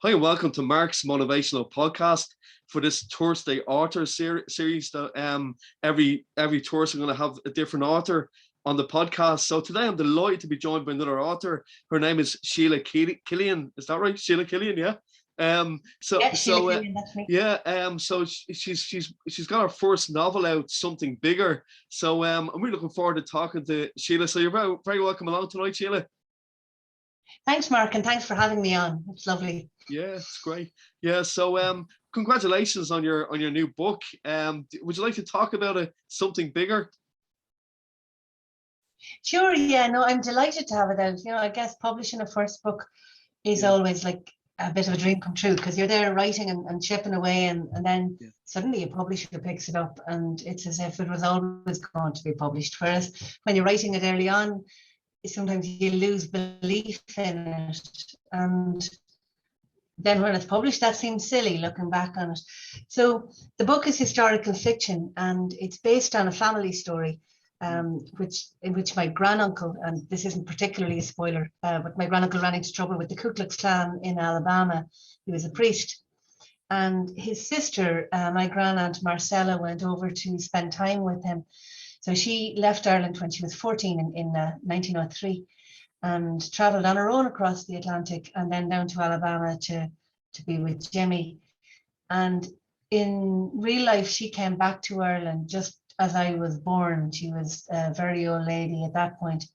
Hi and welcome to Mark's Motivational Podcast for this Thursday author series. That every Thursday I'm going to have a different author on the podcast. So today I'm delighted to be joined by another author. Her name is Sheila Killian. Is that right? Sheila Killian, yeah. Sheila Killian, that's me. Yeah. So she's got her first novel out, Something Bigger. So I'm really looking forward to talking to Sheila. So you're very, very welcome along tonight, Sheila. Thanks, Mark, and thanks for having me on. It's lovely. Yeah, it's great. Yeah, so congratulations on your new book. Would you like to talk about Something Bigger? Sure, yeah, no, I'm delighted to have it out. I guess publishing a first book is always like a bit of a dream come true, because you're there writing and chipping away, and then suddenly a publisher picks it up and it's as if it was always going to be published. Whereas when you're writing it early on, sometimes you lose belief in it, and then when it's published, that seems silly looking back on it. So the book is historical fiction, and it's based on a family story, in which my granduncle, and this isn't particularly a spoiler, but my granduncle ran into trouble with the Ku Klux Klan in Alabama. He was a priest, and his sister, my grandaunt Marcella, went over to spend time with him. So she left Ireland when she was 14 in 1903. And travelled on her own across the Atlantic and then down to Alabama to be with Jimmy. And in real life, she came back to Ireland just as I was born. She was a very old lady at that point.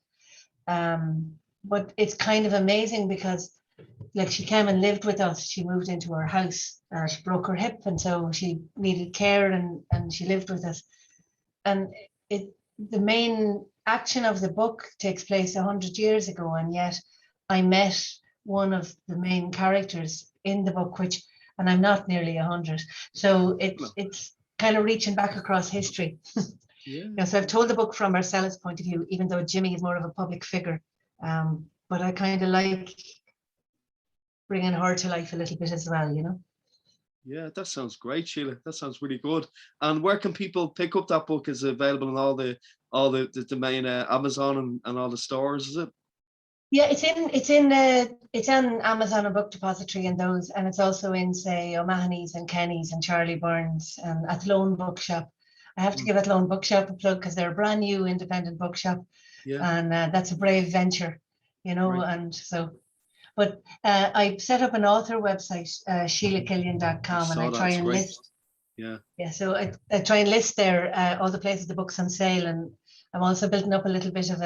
But it's kind of amazing because she came and lived with us. She moved into our house. She broke her hip, and so she needed care, and she lived with us. And the main action of the book takes place 100 years ago, and yet I met one of the main characters in the book, and I'm not nearly 100, so it's kind of reaching back across history. So I've told the book from Marcella's point of view, even though Jimmy is more of a public figure, but I kind of like bringing her to life a little bit as well. Yeah, that sounds great, Sheila. That sounds really good. And where can people pick up that book? Is it available in all the main Amazon and all the stores? Is it? Yeah, it's on Amazon and Book Depository and those, and it's also in, say, O'Mahony's and Kenny's and Charlie Burns and Athlone Bookshop. I have to give Athlone Bookshop a plug because they're a brand new independent bookshop, and that's a brave venture, Right. And so. But I set up an author website, SheilaKillian.com, and I try and list. Yeah. So I try and list there all the places the book's on sale, and I'm also building up a little bit of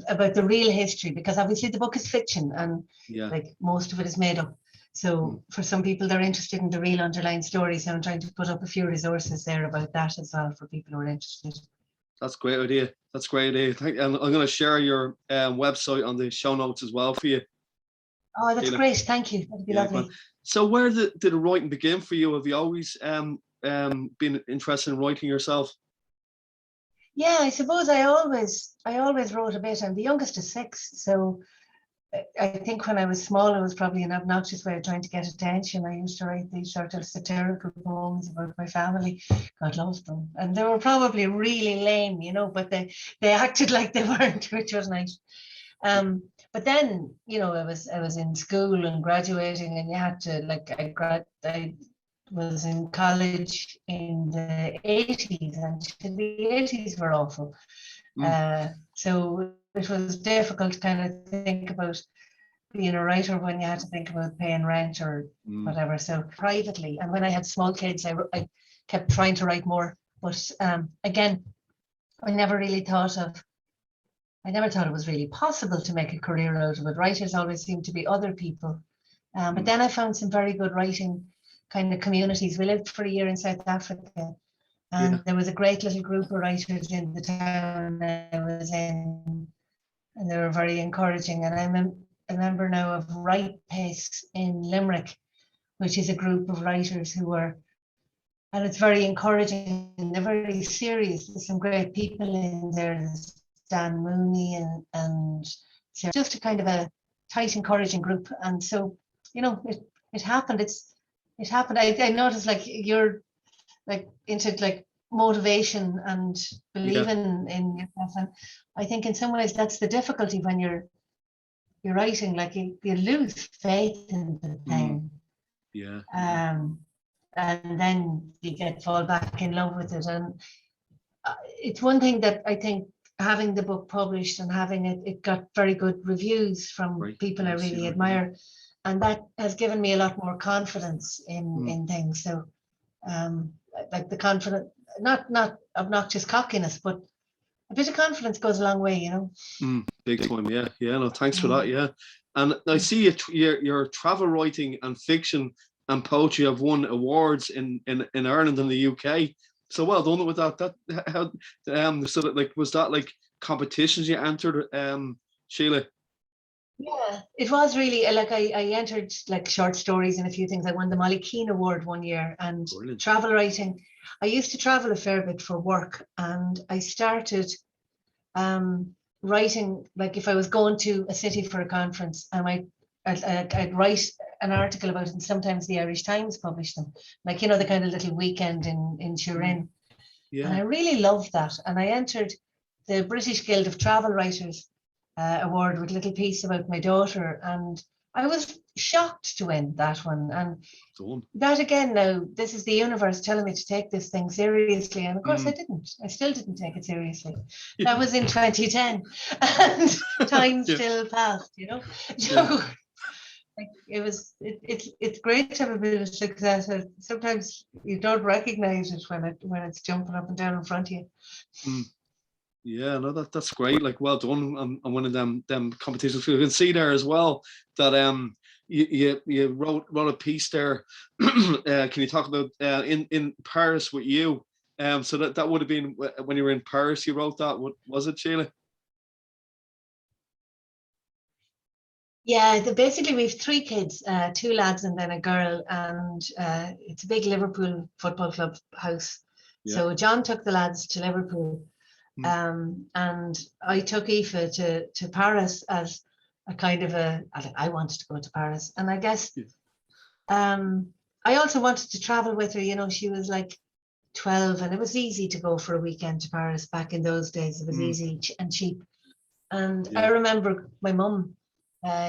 about the real history, because obviously the book is fiction and like most of it is made up. So for some people, they're interested in the real underlying story. So I'm trying to put up a few resources there about that as well for people who are interested. That's a great idea. And I'm going to share your website on the show notes as well for you. Oh, that's great. Thank you. That'd be lovely. Man. So where did the writing begin for you? Have you always been interested in writing yourself? Yeah, I suppose I always wrote a bit. I'm the youngest of 6. So I think when I was small, it was probably an obnoxious way of trying to get attention. I used to write these sort of satirical poems about my family. God loves them. And they were probably really lame, but they acted like they weren't, which was nice. But then, I was in school and graduating, and you had to, I was in college in the 80s, and the 80s were awful. So it was difficult to kind of think about being a writer when you had to think about paying rent or whatever. So privately, and when I had small kids, I kept trying to write more. But again, I never thought it was really possible to make a career out of it. Writers always seem to be other people. But then I found some very good writing kind of communities. We lived for a year in South Africa, and there was a great little group of writers in the town I was in, and they were very encouraging. And I remember now of Right Pace in Limerick, which is a group of writers who were, and it's very encouraging, and they're very serious. There's some great people in there. There's Dan Mooney and just a kind of a tight, encouraging group. And so, it happened. It happened. I noticed you're into motivation and believing in yourself. And I think in some ways that's the difficulty when you're you're writing, like you lose faith in the thing. Yeah. And then you fall back in love with it. And it's one thing that I think having the book published and having it got very good reviews from people I really admire. And that has given me a lot more confidence in things. So like the confidence, not obnoxious cockiness, but a bit of confidence goes a long way, you know. Big time, yeah. No, thanks for that, yeah. And I see your travel writing and fiction and poetry have won awards in Ireland and the UK. So well done with that. How so that, like, was that like competitions you entered, Sheila? Yeah, it was really like I entered like short stories and a few things. I won the Molly Keane Award one year, and Brilliant. travel writing. I used to travel a fair bit for work, and I started writing, like if I was going to a city for a conference, I'd write an article about it, and sometimes the Irish Times published them, like, you know, the kind of little weekend in Turin. Yeah. And I really loved that. And I entered the British Guild of Travel Writers award with a little piece about my daughter, and I was shocked to win that one. And that again, now this is the universe telling me to take this thing seriously, and of course I didn't. I still didn't take it seriously. That was in 2010, and time still passed, you know. So like, it's great to have a bit of success. Sometimes you don't recognize it when it's jumping up and down in front of you. Yeah, no, that's great. Like, well done on one of them competitions. You can see there as well that you wrote a piece there. Can you talk about in Paris with you? So that would have been when you were in Paris. You wrote that. What was it, Sheila? Yeah, basically we have three kids, two lads and then a girl, and it's a big Liverpool football club house. Yeah. So John took the lads to Liverpool, and I took Aoife to Paris as a kind of I wanted to go to Paris, and I guess I also wanted to travel with her. You know, she was like 12, and it was easy to go for a weekend to Paris back in those days. It was easy and cheap. And I remember my mum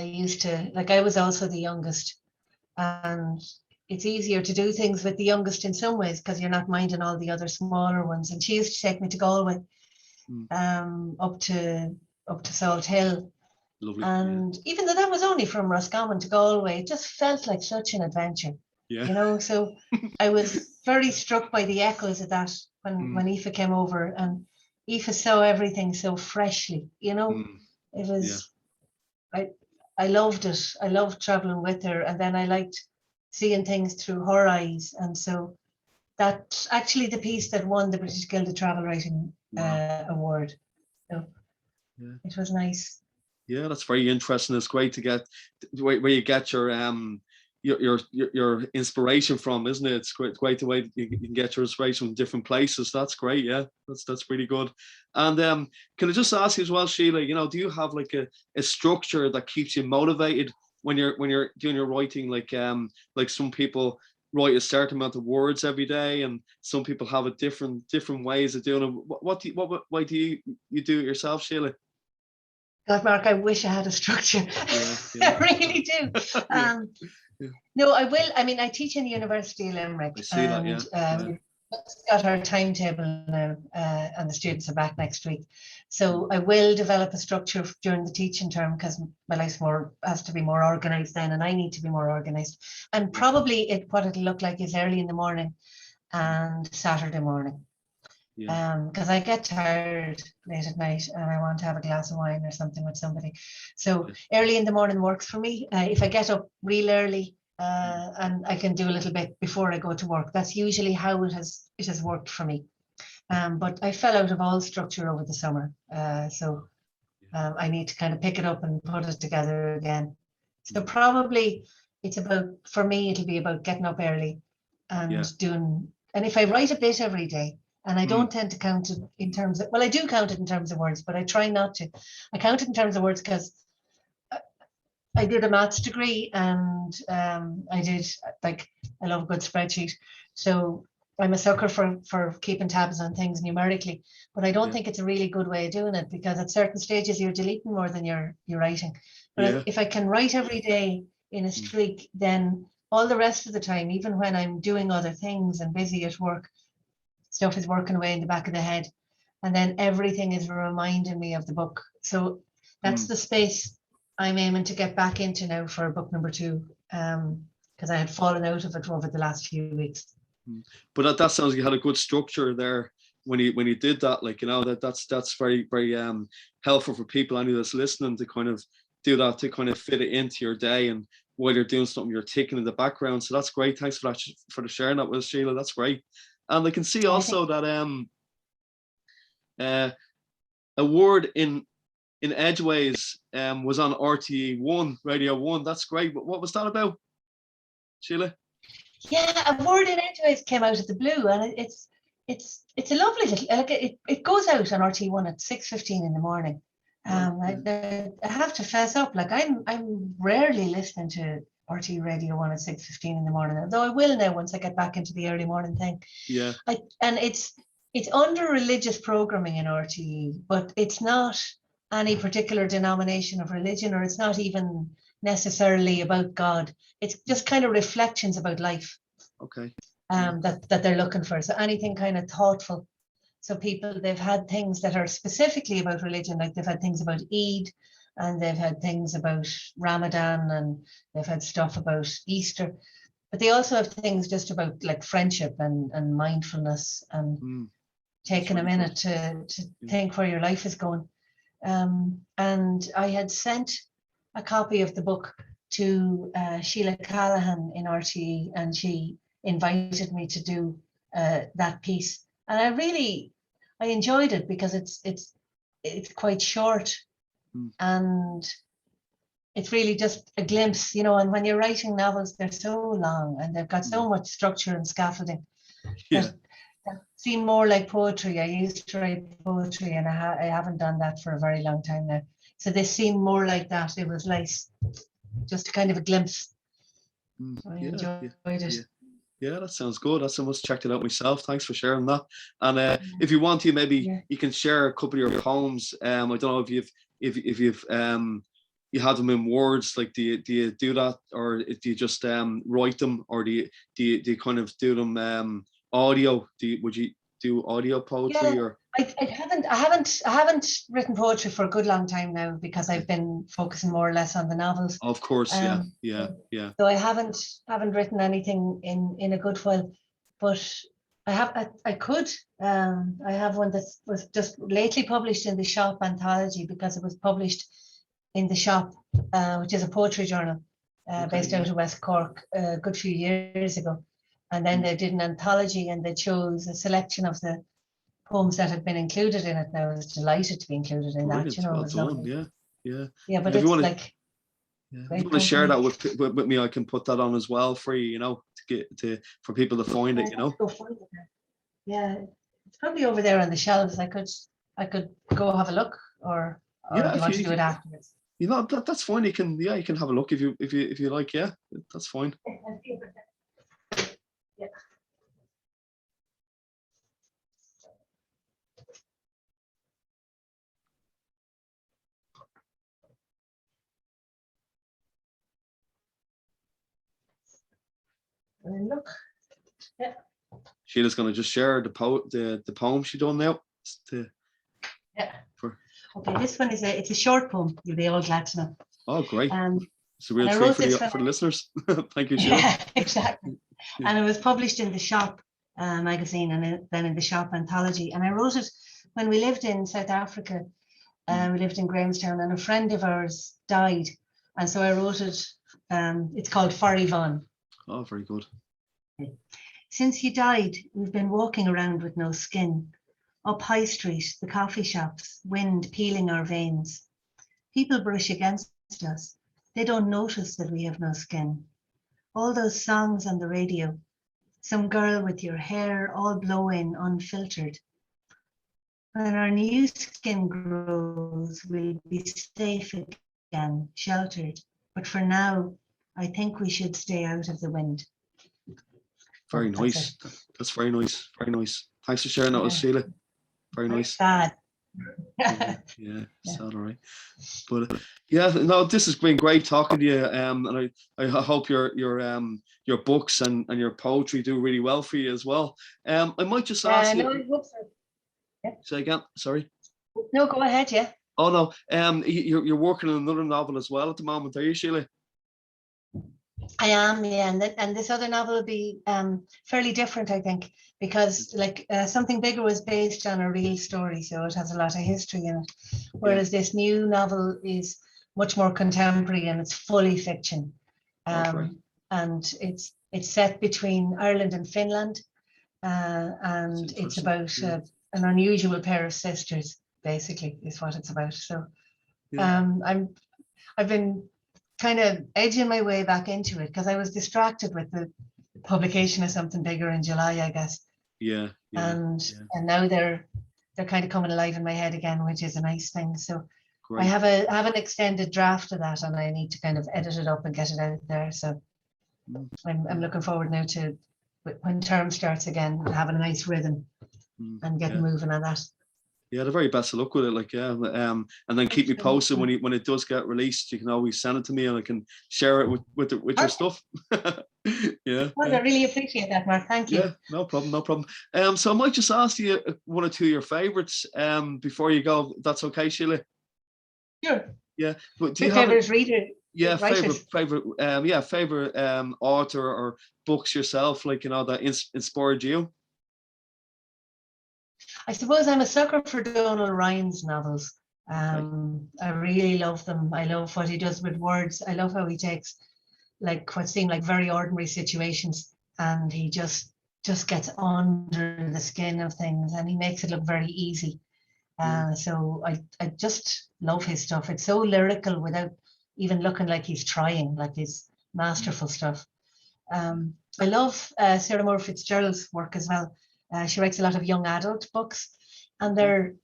used to, like, I was also the youngest, and it's easier to do things with the youngest in some ways because you're not minding all the other smaller ones. And she used to take me to Galway, up to Salt Hill. Lovely, and even though that was only from Roscommon to Galway, it just felt like such an adventure. Yeah. You know, so I was very struck by the echoes of that when Aoife came over, and Aoife saw everything so freshly, you know. It was, I loved it. I loved traveling with her, and then I liked seeing things through her eyes. And so that's actually the piece that won the British Guild of Travel Writing award. So it was nice. Yeah, that's very interesting. It's great to get where you get your inspiration from, isn't it? It's great the way you can get your inspiration from different places. That's great. Yeah, that's pretty good. And can I just ask you as well, Sheila? You know, do you have like a structure that keeps you motivated when you're doing your writing? Like some people write a certain amount of words every day, and some people have a different ways of doing it. What way do you do it yourself, Sheila? God, Mark, I wish I had a structure. I really do. No, I will. I mean, I teach in the University of Limerick. I see that, we've got our timetable now, and the students are back next week. So I will develop a structure during the teaching term because my life has to be more organised then, and I need to be more organised. And probably what it'll look like is early in the morning and Saturday morning. Because I get tired late at night and I want to have a glass of wine or something with somebody. So early in the morning works for me. If I get up real early and I can do a little bit before I go to work, that's usually how it has worked for me. But I fell out of all structure over the summer. So I need to kind of pick it up and put it together again. So probably for me, it'll be about getting up early and doing, and if I write a bit every day, and I don't tend to count it in terms of, well, I do count it in terms of words, but I try not to. I count it in terms of words because I did a maths degree, and I love a good spreadsheet. So I'm a sucker for keeping tabs on things numerically, but I don't Yeah. think it's a really good way of doing it, because at certain stages you're deleting more than you're writing. But Yeah. if I can write every day in a streak, then all the rest of the time, even when I'm doing other things and busy at work, stuff is working away in the back of the head. And then everything is reminding me of the book. So that's the space I'm aiming to get back into now for book number 2, because I had fallen out of it over the last few weeks. But that sounds like you had a good structure there when you did that. Like, you know, that's very, very helpful for people, any that's listening, to kind of do that, to kind of fit it into your day, and while you're doing something, you're ticking in the background. So that's great. Thanks for that, for the sharing that with us, Sheila. That's great. And I can see also that a word in Edgeways was on RTE1, Radio 1. That's great. But what was that about, Sheila? Yeah, a word in Edgeways came out of the blue, and it's a lovely little, like, it goes out on RT1 at 6:15 in the morning. I have to fess up, like I'm rarely listening to RT Radio 1 at 6:15 in the morning, though I will now once I get back into the early morning thing. Yeah. And it's under religious programming in RTE, but it's not any particular denomination of religion, or it's not even necessarily about God. It's just kind of reflections about life. Okay. That they're looking for. So anything kind of thoughtful. So people, they've had things that are specifically about religion, like they've had things about Eid, and they've had things about Ramadan, and they've had stuff about Easter. But they also have things just about like friendship and mindfulness, and taking a minute to think where your life is going. And I had sent a copy of the book to Sheila Callahan in RTE, and she invited me to do that piece. And I enjoyed it, because it's quite short, and it's really just a glimpse, you know. And when you're writing novels, they're so long and they've got so much structure and scaffolding that seem more like poetry. I used to write poetry, and I haven't done that for a very long time now. So they seem more like that. It was nice, just kind of a glimpse. I enjoyed it. Yeah, that sounds good. I must checked it out myself. Thanks for sharing that. And if you want to, maybe you can share a couple of your poems. I don't know if you've you have them in words. Like, do you do that, or do you just write them, or do you kind of do them audio? Would you do audio poetry, or? I haven't written poetry for a good long time now, because I've been focusing more or less on the novels. Of course, yeah. So I haven't written anything in a good while, but I have one that was just lately published in the Shop anthology, because it was published in the Shop, which is a poetry journal based out of West Cork a good few years ago. And then they did an anthology, and they chose a selection of the poems that had been included in it. Now I was delighted to be included in that. You know, well it was done. lovely. Yeah. But if it's like, if you want to share that with me, I can put that on as well for you. You know, for people to find it. You know. Go find it. Yeah, it's probably over there on the shelves. I could go have a look, or do you want to do it afterwards? You know, that's fine. You can have a look if you like. Yeah, that's fine. Yeah. And then look. Yeah. Sheila's going to just share the poem she done now. Okay, this one it's a short poem. You'll be all glad to know. Oh, great! It's a real treat for the listeners. Thank you, Sheila. Yeah, exactly. And it was published in the Shop magazine, and then in the Shop anthology. And I wrote it when we lived in South Africa. We lived in Grahamstown, and a friend of ours died, and so I wrote it. It's called Furry. Oh, very good. Since he died, we've been walking around with no skin. Up High Street, the coffee shops, wind peeling our veins. People brush against us. They don't notice that we have no skin. All those songs on the radio. Some girl with your hair all blowing, unfiltered. When our new skin grows, we'll be safe again, sheltered. But for now, I think we should stay out of the wind. Very that's nice. it. That's very nice. Very nice. Thanks for sharing that with us, Sheila. Very nice. Sad. Yeah, sad, all right. But yeah, no, this has been great talking to you. And I hope your books and your poetry do really well for you as well. I might just ask you. No, I hope so. Yeah. Say again. Sorry. No, go ahead. Yeah. Oh no. You're working on another novel as well at the moment, are you, Sheila? I am, yeah, and this other novel will be fairly different, I think, because like Something Bigger was based on a real story, so it has a lot of history in it. Whereas this new novel is much more contemporary and it's fully fiction, Okay. and it's set between Ireland and Finland, and it's about an unusual pair of sisters. Basically, is what it's about. So, I've been kind of edging my way back into it because I was distracted with the publication of Something Bigger in July, I guess. And now they're kind of coming alive in my head again, which is a nice thing. So great. I have an extended draft of that, and I need to kind of edit it up and get it out there. So I'm looking forward now to when term starts again, having a nice rhythm and getting moving on that. Yeah, the very best of luck with it. Like, and then keep me posted when it does get released. You can always send it to me, and I can share it with your stuff. Yeah. Well, I really appreciate that, Mark. Thank you. Yeah, no problem, no problem. So I might just ask you one or two of your favorites before you go. That's okay, Sheila. Sure. Yeah, but do you have favorite reader? Yeah, favorite author or books yourself, like that inspired you. I suppose I'm a sucker for Donald Ryan's novels. I really love them. I love what he does with words. I love how he takes like what seem like very ordinary situations and he just gets under the skin of things and he makes it look very easy. So I just love his stuff. It's so lyrical without even looking like he's trying, like his masterful stuff. I love Sarah Moore Fitzgerald's work as well. She writes a lot of young adult books, and they're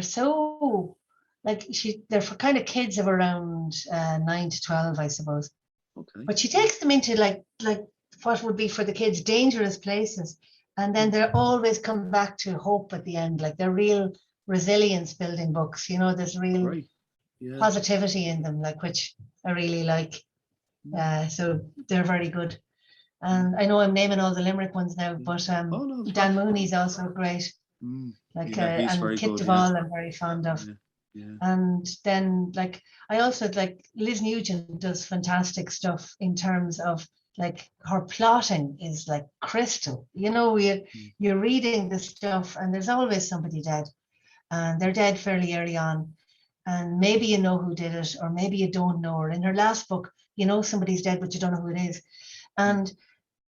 so like they're for kind of kids of around 9 to 12, I suppose. Okay. But she takes them into like what would be for the kids dangerous places, and then they always come back to hope at the end. Like they're real resilience building books. There's real positivity in them, like which I really like. So they're very good. And I know I'm naming all the Limerick ones now, but Dan Mooney's also great. And Kit Duvall I'm very fond of. And then I also Liz Nugent does fantastic stuff in terms of her plotting is like crystal. You're reading the stuff and there's always somebody dead, and they're dead fairly early on. And maybe you know who did it, or maybe you don't know. Or in her last book, somebody's dead, but you don't know who it is. And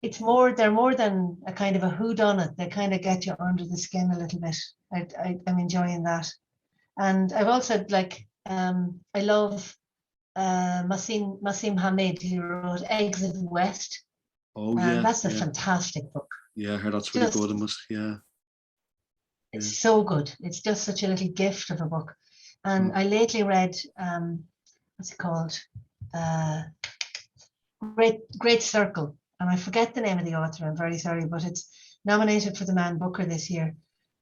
they're more than a kind of a whodunit. They kind of get you under the skin a little bit. I'm enjoying that. And I've also I love Masim Hamid, who wrote Exit West. Oh yeah, that's a fantastic book. Yeah, I heard that's really good. It's so good. It's just such a little gift of a book. And I lately read what's it called? Great Circle. And I forget the name of the author, I'm very sorry, but it's nominated for the Man Booker this year.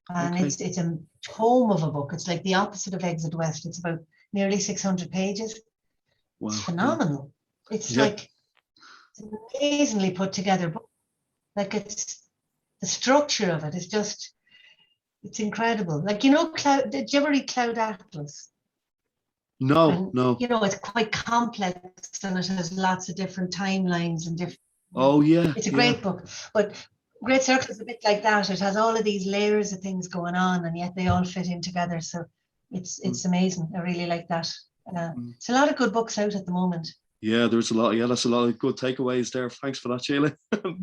And it's a tome of a book. It's like the opposite of Exit West. It's about nearly 600 pages. Wow. It's phenomenal. It's like it's an amazingly put together book. It's the structure of it is just, it's incredible. Did you ever read Cloud Atlas? No. It's quite complex and it has lots of different timelines and different. Oh yeah. It's a great book, but Great Circle is a bit like that. It has all of these layers of things going on, and yet they all fit in together. So it's amazing. I really like that. It's a lot of good books out at the moment. Yeah, there's a lot. Yeah, that's a lot of good takeaways there. Thanks for that, Sheila.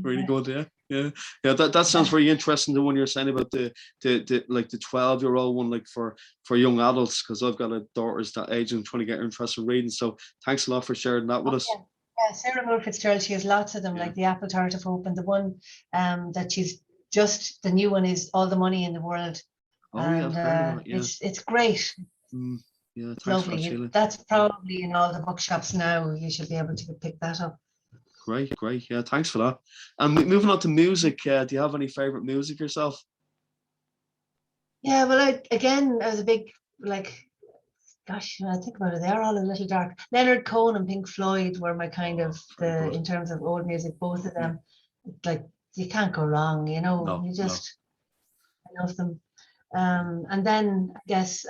Really good. Yeah. That sounds very interesting. The one you're saying about the 12-year-old one, for young adults, because I've got a daughter's that age and trying to get her interested in reading. So thanks a lot for sharing that with us. Yeah, Sarah Moore Fitzgerald, she has lots of them, like The Apple Tart of Hope, and the one that she's just, the new one is All the Money in the World. It's great. Yeah, it's lovely. That's probably in all the bookshops now. You should be able to pick that up. Great. Yeah, thanks for that. And moving on to music, do you have any favorite music yourself? Yeah, well, I was a big, like, gosh, when I think about it, they're all a little dark. Leonard Cohen and Pink Floyd were my kind of Very good. in terms of old music, both of Yeah. them. Like, you can't go wrong, No, you no. just, I love them. And then I guess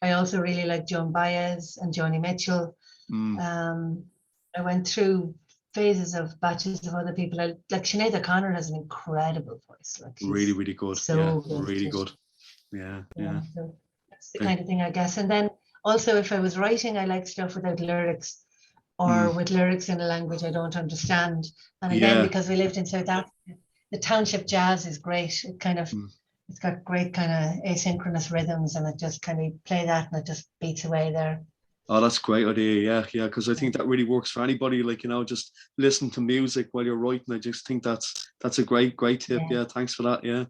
I also really like Joan Baez and Joni Mitchell. Mm, Um, I went through phases of batches of other people. Like Sinead O'Connor has an incredible voice. Like really, she's really good. Yeah, so good. really good. Yeah, Yeah, yeah. so that's the Okay. kind of thing I guess. And then also if I was writing, I like stuff without lyrics or Mm, with lyrics in a language I don't understand. And again, yeah. because we lived in South Africa, the township jazz is great. Mm. It's got great kind of asynchronous rhythms and it just kind of play that and it just beats away there. Oh, that's a great idea. Yeah. Because I Yeah. think that really works for anybody. Like, just listen to music while you're writing. I just think that's a great tip. Yeah. Yeah, thanks for that. Yeah.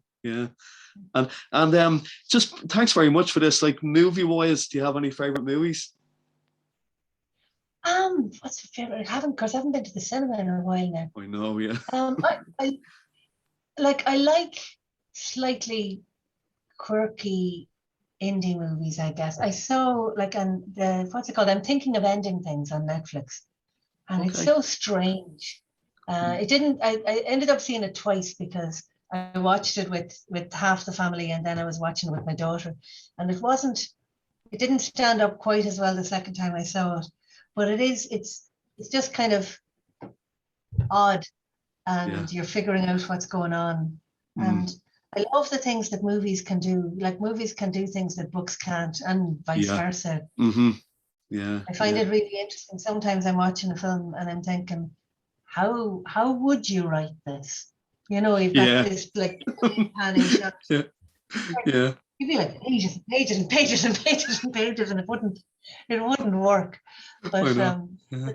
And just thanks very much for this. Like, movie wise, do you have any favorite movies? What's your favorite? Of course, I haven't been to the cinema in a while now. I know. Yeah. I I like slightly quirky indie movies, I guess. I saw like on the what's it called? I'm Thinking of Ending Things on Netflix, and it's Okay. so strange. Mm. It didn't. I ended up seeing it twice because I watched it with half the family, and then I was watching it with my daughter, and it wasn't. It didn't stand up quite as well the second time I saw it, but it is. It's just kind of odd, Yeah. and you're figuring out what's going on, Mm. and I love the things that movies can do. Like movies can do things that books can't, and vice Yeah. versa. Mm-hmm. Yeah. I find Yeah. it really interesting. Sometimes I'm watching a film and I'm thinking, how would you write this? You've got Yeah. this like panning shot. Yeah. Yeah. You'd be like pages and pages and pages and pages and pages, and it wouldn't work. I But know. Yeah.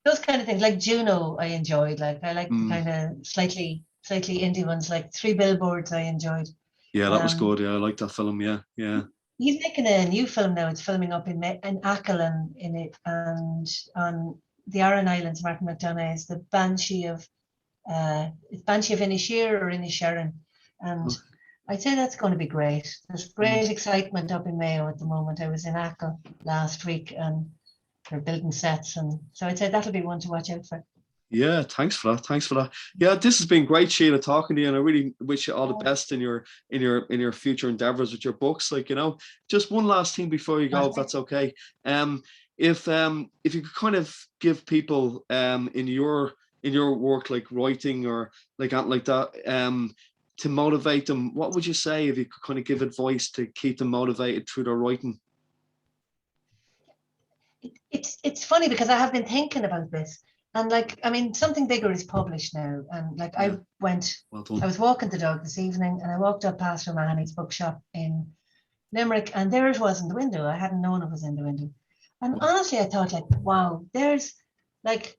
those kind of things, like Juno, I enjoyed. Like I like the Mm. kind of slightly indie ones, like Three Billboards. I enjoyed. Yeah, that was Um, good. Yeah, I like that film. Yeah. he's making a new film now. It's filming up in Achill in it, and on the Aran Islands. Martin McDonagh is the Banshee of Inisheer or Inisherin, and I'd say that's going to be great. There's Mm. great excitement up in Mayo at the moment. I was in Achill last week, and they're building sets, and so I'd say that'll be one to watch out for. Yeah, thanks for that. Thanks for that. Yeah, this has been great, Sheila, talking to you, and I really wish you all the best in your future endeavors with your books. Like, just one last thing before you go, if that's okay. Um, if you could kind of give people in your work, like writing or like that, to motivate them, what would you say if you could kind of give advice to keep them motivated through their writing? It's funny because I have been thinking about this, and like I mean, Something Bigger is published now, and like Yeah, well I done. was walking the dog this evening, and I walked up past O'Mahony's bookshop in Limerick, and there it was in the window. I hadn't known it was in the window, and Well, honestly, I thought like, wow, there's like,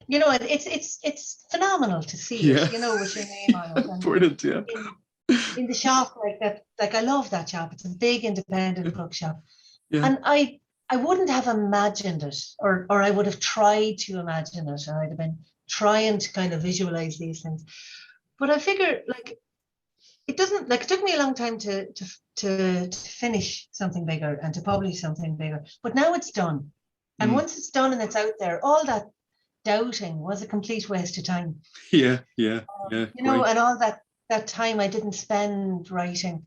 it's phenomenal to see yeah, it, with your name on it, and brilliant. Yeah, in in the shop like that. Like I love that shop. It's a big independent bookshop. yeah. And I wouldn't have imagined it, or I would have tried to imagine it, and I'd have been trying to kind of visualize these things. But I figure like it doesn't like it took me a long time to finish Something Bigger and to publish Something Bigger. But now it's done. And Mm. once it's done and it's out there, all that doubting was a complete waste of time. Yeah. Great. And all that time I didn't spend writing.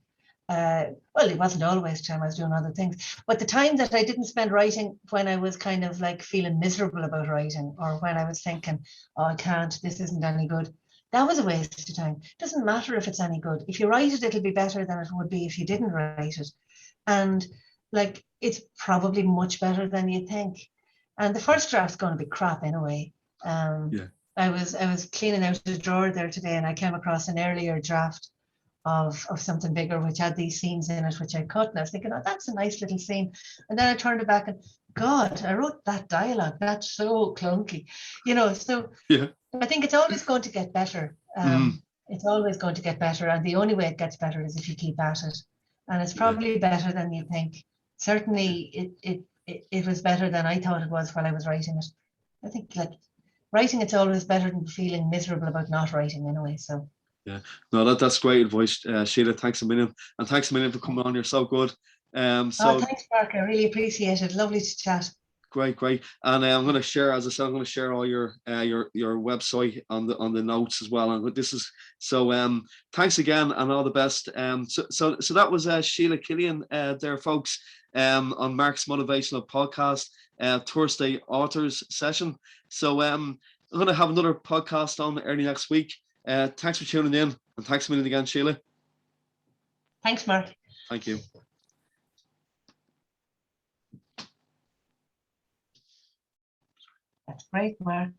Well, it wasn't always time, I was doing other things, but the time that I didn't spend writing when I was kind of like feeling miserable about writing, or when I was thinking, oh, I can't, this isn't any good, that was a waste of time. It doesn't matter if it's any good. If you write it, it'll be better than it would be if you didn't write it. And like, it's probably much better than you think. And the first draft's going to be crap anyway. Um, Yeah. I was cleaning out the drawer there today, and I came across an earlier draft of Something Bigger, which had these scenes in it, which I cut. And I was thinking, oh, that's a nice little scene. And then I turned it back and, God, I wrote that dialogue. That's so clunky, So Yeah. I think it's always going to get better. Mm. It's always going to get better. And the only way it gets better is if you keep at it. And it's Yeah. probably better than you think. Certainly, it was better than I thought it was while I was writing it. I think, like, writing, it's always better than feeling miserable about not writing anyway. So yeah, no, that's great advice, Sheila. Thanks a million, and thanks a million for coming on. You're so good. So thanks, Mark. I really appreciate it. Lovely to chat. great, and I'm going to share, as I said, I'm going to share all your website on the notes as well. And this is so. Thanks again, and all the best. So that was Sheila Killian there, folks. On Mark's motivational podcast, Thursday authors session. So I'm going to have another podcast on early next week. Thanks for tuning in, and thanks a million again, Sheila. Thanks, Mark. Thank you. That's great, Mark.